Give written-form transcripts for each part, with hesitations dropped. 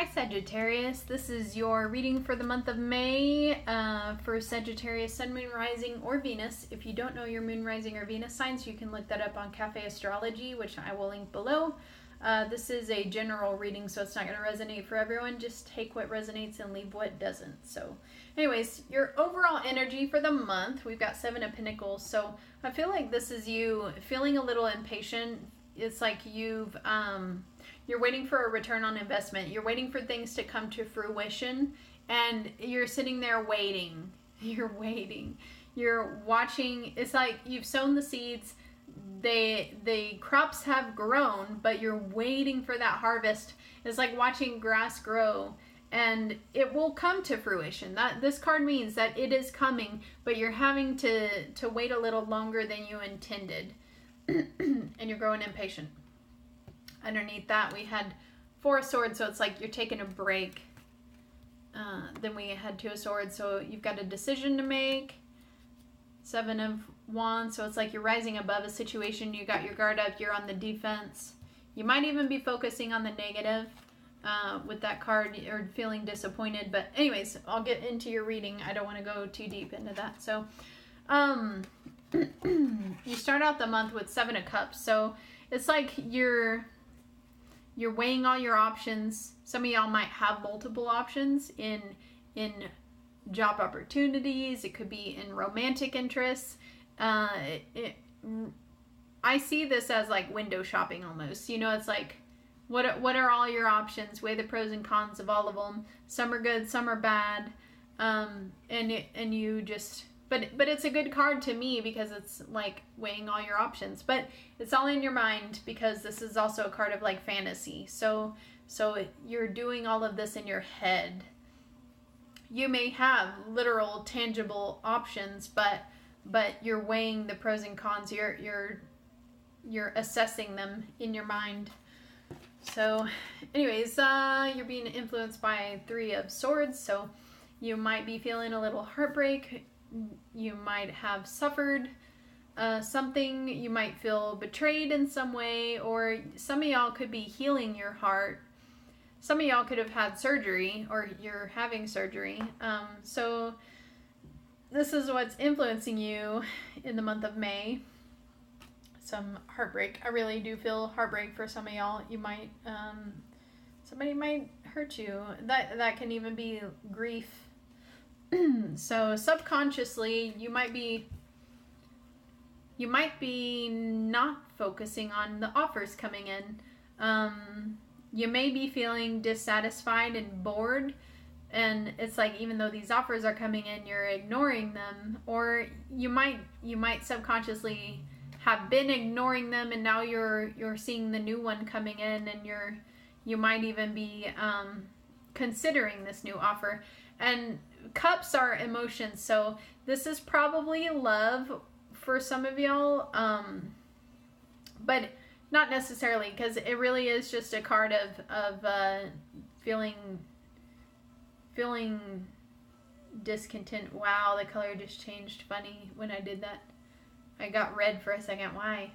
Hi Sagittarius, this is your reading for the month of May for Sagittarius, Sun, Moon, Rising, or Venus. If you don't know your Moon, Rising, or Venus signs, you can look that up on Cafe Astrology, which I will link below. This is a general reading, so it's not going to resonate for everyone. Just take what resonates and leave what doesn't. So anyways, your overall energy for the month, we've got Seven of Pentacles. So I feel like this is you feeling a little impatient. It's like you're waiting for a return on investment. You're waiting for things to come to fruition, and you're sitting there waiting. You're waiting. You're watching. It's like you've sown the seeds. The crops have grown, but you're waiting for that harvest. It's like watching grass grow, and it will come to fruition. This card means that it is coming, but you're having to wait a little longer than you intended. And you're growing impatient. Underneath that, we had Four of Swords, so it's like you're taking a break. Then we had Two of Swords, so you've got a decision to make. Seven of Wands, so it's like you're rising above a situation. You got your guard up, you're on the defense. You might even be focusing on the negative with that card, or feeling disappointed. But anyways, I'll get into your reading. I don't want to go too deep into that. So you start out the month with Seven of Cups, so it's like you're weighing all your options. Some of y'all might have multiple options in job opportunities. It could be in romantic interests. I see this as like window shopping almost. You know, it's like what are all your options? Weigh the pros and cons of all of them. Some are good, some are bad, and you just. But it's a good card to me because it's like weighing all your options. But it's all in your mind because this is also a card of like fantasy. So you're doing all of this in your head. You may have literal, tangible options, but you're weighing the pros and cons. You're assessing them in your mind. So anyways, you're being influenced by Three of Swords. So you might be feeling a little heartbreak. You might have suffered something. You might feel betrayed in some way, or some of y'all could be healing your heart. Some of y'all could have had surgery, or you're having surgery. So this is what's influencing you in the month of May. Some heartbreak. I really do feel heartbreak for some of y'all. You might, somebody might hurt you. That can even be grief. So subconsciously, you might be not focusing on the offers coming in. You may be feeling dissatisfied and bored, and it's like even though these offers are coming in, you're ignoring them. Or you might subconsciously have been ignoring them, and now you're seeing the new one coming in, and you might even be considering this new offer. And Cups are emotions, so this is probably love for some of y'all, but not necessarily, because it really is just a card of feeling discontent. Wow, the color just changed funny when I did that. I got red for a second. Why?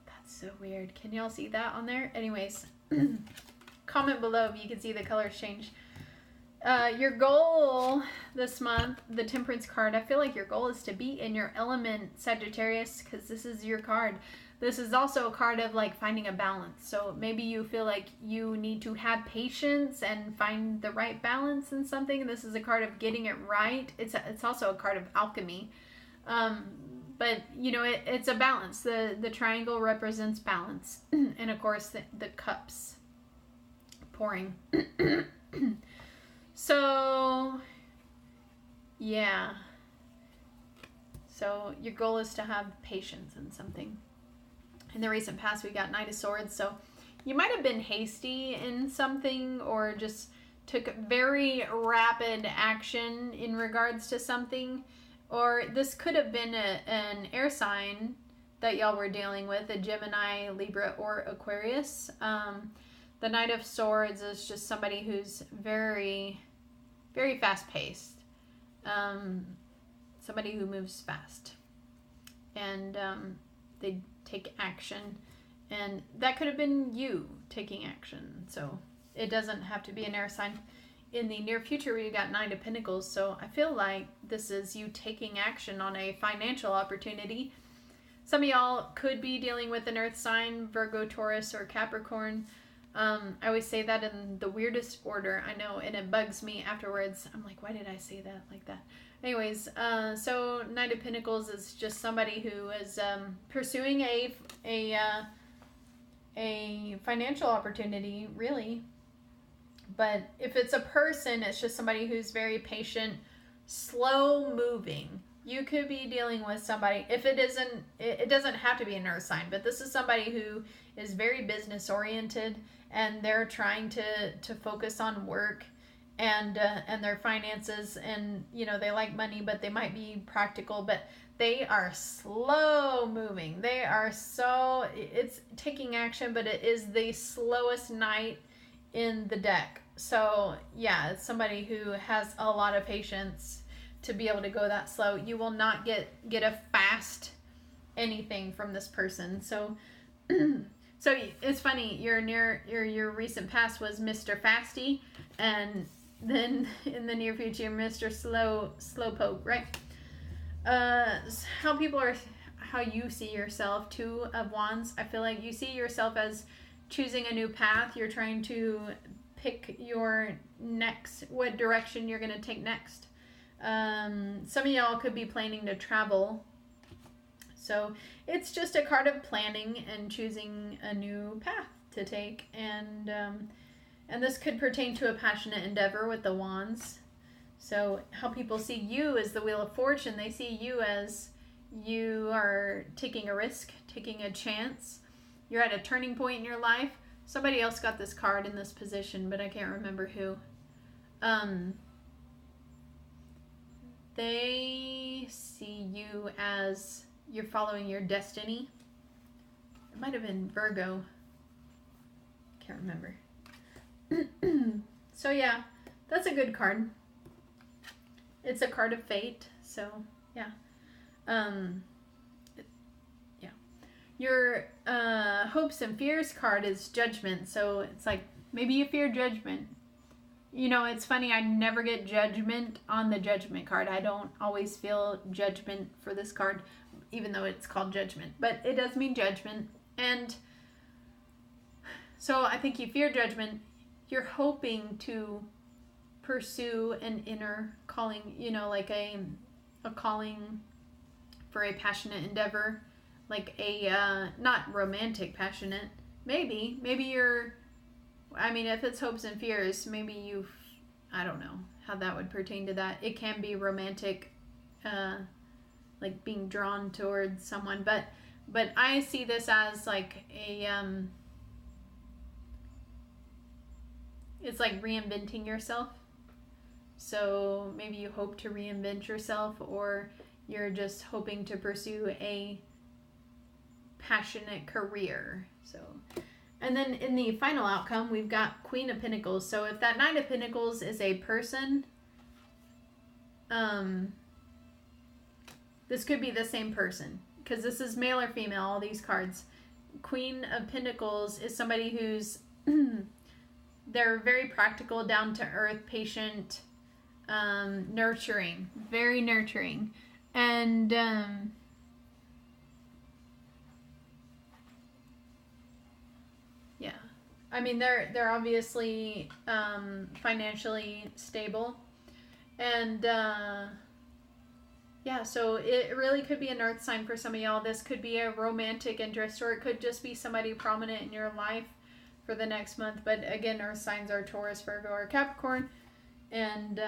That's so weird. Can y'all see that on there? Anyways, comment below if you can see the colors change. Your goal this month, the Temperance card, I feel like your goal is to be in your element, Sagittarius, because this is your card. This is also a card of like finding a balance. So maybe you feel like you need to have patience and find the right balance in something. This is a card of getting it right. It's also a card of alchemy. But you know, it's a balance. The triangle represents balance. And of course the cups pouring. So, yeah. So your goal is to have patience in something. In the recent past, we got Knight of Swords. So you might have been hasty in something, or just took very rapid action in regards to something. Or this could have been an air sign that y'all were dealing with, a Gemini, Libra, or Aquarius. The Knight of Swords is just somebody who's very, very fast-paced. Somebody who moves fast. And they take action. And that could have been you taking action. So it doesn't have to be an air sign. In the near future, we got 9 of Pentacles, so I feel like this is you taking action on a financial opportunity. Some of y'all could be dealing with an earth sign, Virgo, Taurus, or Capricorn. I always say that in the weirdest order, I know, and it bugs me afterwards. I'm like, why did I say that like that? Anyways, so 9 of Pentacles is just somebody who is pursuing a financial opportunity, really. But if it's a person, it's just somebody who's very patient, slow moving. You could be dealing with somebody, if it isn't, it doesn't have to be an earth sign, but this is somebody who is very business oriented, and they're trying to focus on work and their finances, and you know, they like money, but they might be practical, but they are slow moving. They are so, it's taking action, but it is the slowest knight in the deck. So yeah, it's somebody who has a lot of patience to be able to go that slow. You will not get a fast anything from this person. So so it's funny, your recent past was Mr. Fasty, and then in the near future Mr. Slowpoke, right? How you see yourself, 2 of Wands. I feel like you see yourself as choosing a new path. You're trying to pick your next, what direction you're going to take next. Some of y'all could be planning to travel. So it's just a card of planning and choosing a new path to take. And this could pertain to a passionate endeavor with the Wands. So how people see you is the Wheel of Fortune. They see you as you are taking a risk, taking a chance. You're at a turning point in your life. Somebody else got this card in this position, but I can't remember who. They see you as you're following your destiny. It might have been Virgo. Can't remember. So yeah, that's a good card. It's a card of fate. So yeah. Your hopes and fears card is Judgment. So it's like, maybe you fear judgment. You know, it's funny, I never get judgment on the Judgment card. I don't always feel judgment for this card, even though it's called Judgment. But it does mean judgment. And so I think you fear judgment. You're hoping to pursue an inner calling, you know, like a calling for a passionate endeavor. Like a, not romantic passionate. Maybe you're, I mean, if it's hopes and fears, maybe I don't know how that would pertain to that. It can be romantic, like being drawn towards someone. But I see this as like it's like reinventing yourself. So maybe you hope to reinvent yourself, or you're just hoping to pursue a passionate career. So, and then in the final outcome, we've got Queen of Pentacles. So if that 9 of Pentacles is a person, this could be the same person, because this is male or female, all these cards. Queen of Pentacles is somebody who's they're very practical, down to earth, patient, nurturing, very nurturing. And yeah, I mean, they're obviously financially stable, and yeah, so it really could be an earth sign for some of y'all. This could be a romantic interest, or it could just be somebody prominent in your life for the next month. But again, earth signs are Taurus, Virgo, or Capricorn. And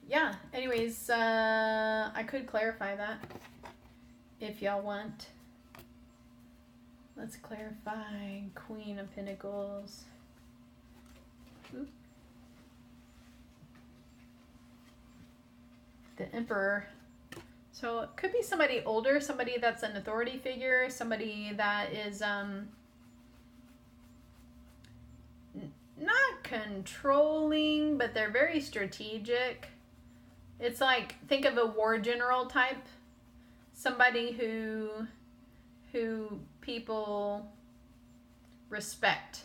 yeah, anyways, I could clarify that if y'all want. Let's clarify Queen of Pentacles. Oops. The Emperor. So it could be somebody older, somebody that's an authority figure, somebody that is not controlling, but they're very strategic. It's like, think of a war general type. Somebody who people respect.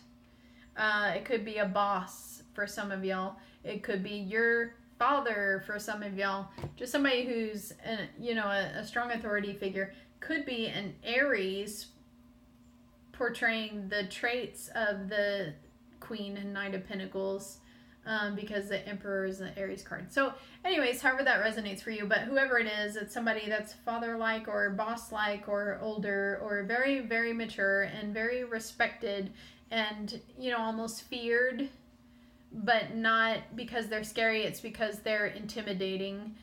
It could be a boss for some of y'all. It could be your father for some of y'all. Just somebody who's, a strong authority figure. Could be an Aries portraying the traits of the Queen and Knight of Pentacles, because the Emperor is the Aries card. So anyways, however that resonates for you, but whoever it is, it's somebody that's father-like or boss-like or older or very, very mature and very respected and, almost feared, but not because they're scary, it's because they're intimidating.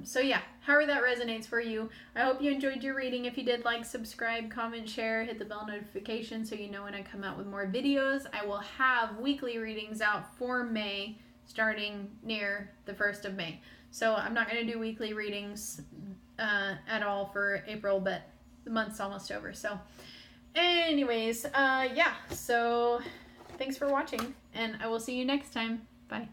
So yeah, however that resonates for you. I hope you enjoyed your reading. If you did, like, subscribe, comment, share, hit the bell notification so you know when I come out with more videos. I will have weekly readings out for May, starting near the 1st of May. So I'm not going to do weekly readings at all for April, but the month's almost over. So anyways, yeah, so thanks for watching, and I will see you next time. Bye.